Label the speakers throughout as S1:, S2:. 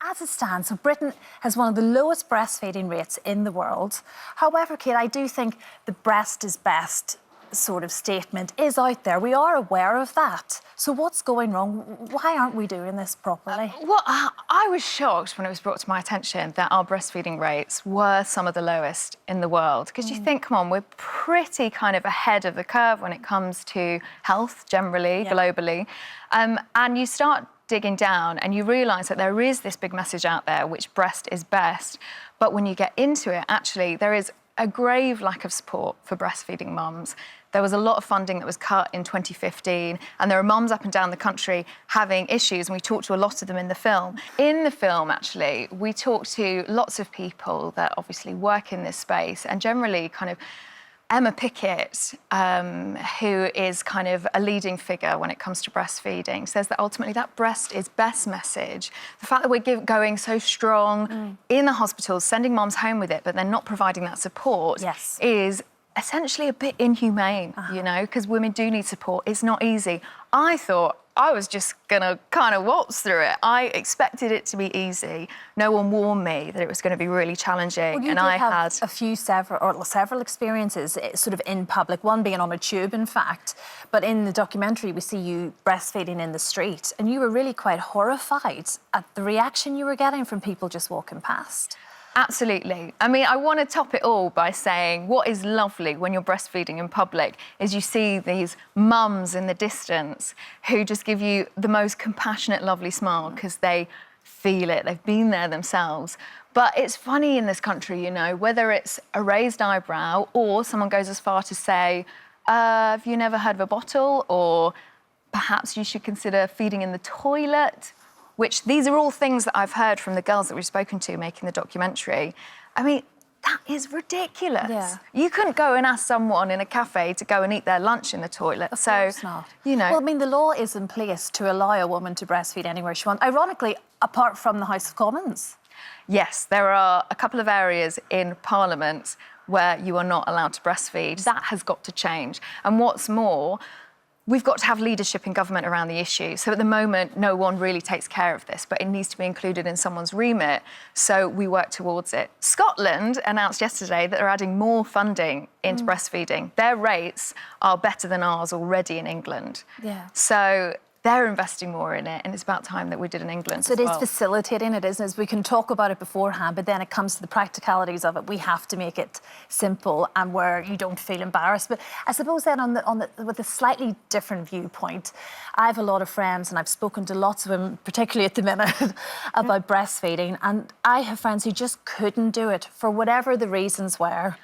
S1: As it stands, so Britain has one of the lowest breastfeeding rates in the world. However, Kate, I do think the breast is best sort of statement is out there. We are aware of that. So what's going wrong? Why aren't we doing this properly?
S2: Well, I was shocked when it was brought to my attention that our breastfeeding rates were some of the lowest in the world. Because you think, come on, we're pretty kind of ahead of the curve when it comes to health generally, globally. And you start digging down and you realise that there is this big message out there, which breast is best. But when you get into it, actually, there is a grave lack of support for breastfeeding mums. There was a lot of funding that was cut in 2015, and there are mums up and down the country having issues, and we talked to a lot of them in the film. In the film, actually, we talked to lots of people that obviously work in this space, and generally kind of Emma Pickett, who is kind of a leading figure when it comes to breastfeeding, says that ultimately that breast is best message. The fact that we're going so strong in the hospitals, sending mums home with it, but then not providing that support is essentially a bit inhumane, you know, because women do need support. It's not easy. I thought I was just going to kind of waltz through it. I expected it to be easy. No one warned me that it was going to be really challenging.
S1: Well, you
S2: and
S1: did
S2: I
S1: have
S2: had
S1: several experiences sort of in public, one being on a tube, in fact. But in the documentary, we see you breastfeeding in the street, and you were really quite horrified at the reaction you were getting from people just walking past.
S2: Absolutely. I mean, I want to top it all by saying what is lovely when you're breastfeeding in public is you see these mums in the distance who just give you the most compassionate, lovely smile because they feel it, they've been there themselves. But it's funny in this country, you know, whether it's a raised eyebrow or someone goes as far to say, have you never heard of a bottle? Or perhaps you should consider feeding in the toilet. Which these are all things that I've heard from the girls that we've spoken to making the documentary. I mean, that is ridiculous.
S1: Yeah.
S2: You couldn't go and ask someone in a cafe to go and eat their lunch in the toilet.
S1: Of course not.
S2: You know.
S1: Well, I mean, the law is in place to allow a woman to breastfeed anywhere she wants, ironically, apart from the House of Commons.
S2: Yes, there are a couple of areas in Parliament where you are not allowed to breastfeed. That has got to change. And what's more, we've got to have leadership in government around the issue. So at the moment, no one really takes care of this, but it needs to be included in someone's remit. So we work towards it. Scotland announced yesterday that they're adding more funding into breastfeeding. Their rates are better than ours already in England.
S1: Yeah.
S2: So they're investing more in it, and it's about time that we did in England
S1: So
S2: as
S1: it is
S2: well.
S1: facilitating it, isn't it? We can talk about it beforehand, but then it comes to the practicalities of it. We have to make it simple and where you don't feel embarrassed. But I suppose then with a slightly different viewpoint, I have a lot of friends and I've spoken to lots of them, particularly at the minute, about breastfeeding. And I have friends who just couldn't do it for whatever the reasons were.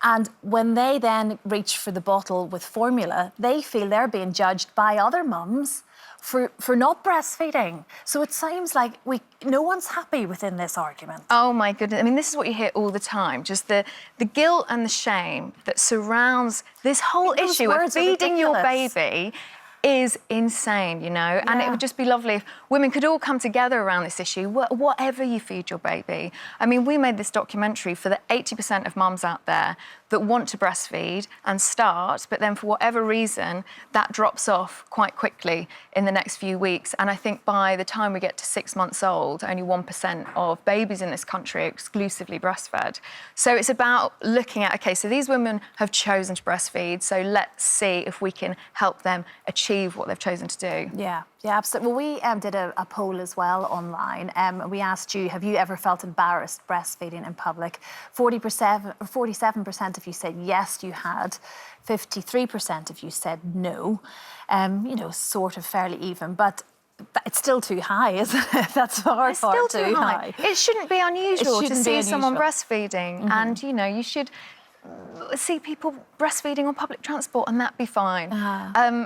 S1: And when they then reach for the bottle with formula, they feel they're being judged by other mums for not breastfeeding. So it seems like no one's happy within this argument.
S2: Oh my goodness, I mean, this is what you hear all the time, just the guilt and the shame that surrounds this whole issue of feeding your baby is insane, you know, and it would just be lovely if women could all come together around this issue, whatever you feed your baby. I mean, we made this documentary for the 80% of mums out there that want to breastfeed and start, but then for whatever reason, that drops off quite quickly in the next few weeks. And I think by the time we get to 6 months old, only 1% of babies in this country are exclusively breastfed. So it's about looking at, okay, so these women have chosen to breastfeed, so let's see if we can help them achieve what they've chosen to do.
S1: Yeah, absolutely. Well, we did a poll as well online. We asked you, have you ever felt embarrassed breastfeeding in public? 47% of you said yes, you had. 53% of you said no. You know, sort of fairly even, but it's still too high, isn't it? That's far too high.
S2: It shouldn't be unusual to see someone breastfeeding, and you know, you should see people breastfeeding on public transport and that'd be fine.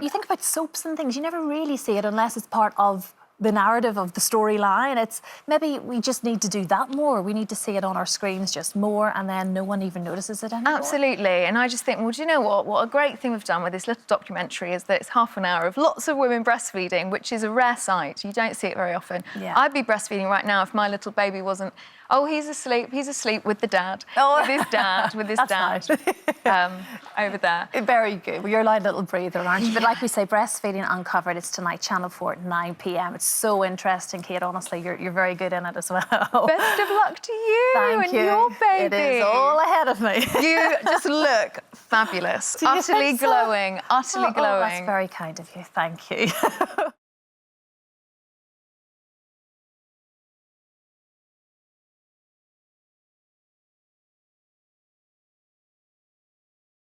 S1: You think about soaps and things, you never really see it unless it's part of the narrative of the storyline. It's maybe we just need to do that more. We need to see it on our screens just more, and then no one even notices it anymore.
S2: Absolutely. And I just think, well, do you know what? What a great thing we've done with this little documentary is that it's half an hour of lots of women breastfeeding, which is a rare sight. You don't see it very often.
S1: Yeah.
S2: I'd be breastfeeding right now if my little baby wasn't, oh, he's asleep with the dad.
S1: Oh.
S2: With his dad, over there.
S1: Very good. Well, you're a light little breather, aren't you? But like we say, Breastfeeding Uncovered, it's tonight, Channel 4 at 9 p.m. It's It's so interesting, Kate. Honestly, you're very good in it as well.
S2: Best of luck to you
S1: Thank
S2: and
S1: you.
S2: your baby.
S1: It is all ahead of me.
S2: You just look fabulous.
S1: Do you
S2: Utterly
S1: think so?
S2: glowing, utterly glowing.
S1: Oh, that's very kind of you. Thank you.